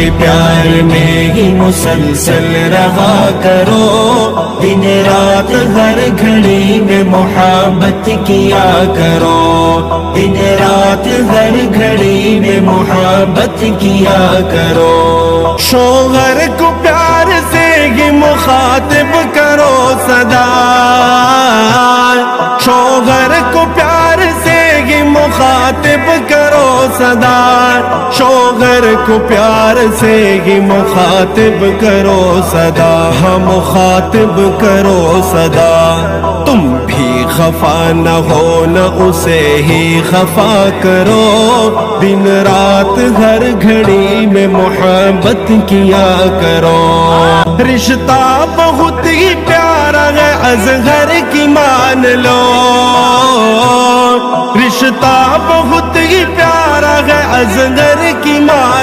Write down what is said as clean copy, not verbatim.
کے پیار میں ہی مسلسل رہا کرو، دن رات ہر گھڑی میں محبت کیا کرو، دن رات ہر گھڑی میں محبت کیا کرو۔ شوہر کو پیار سے ہی مخاطب کرو سدا، شوہر کو پیار سے ہی مخاطب کرو سدا، شوہر کو پیار سے ہی مخاطب کرو سدا، ہاں مخاطب کرو سدا۔ تم بھی خفا نہ ہو نہ اسے ہی خفا کرو، دن رات ہر گھڑی میں محبت کیا کرو۔ رشتہ بہت ہی پیارا ہے اصغر کی مان لو، رشتہ بہت ہی پیارا ہے اصغر کی مان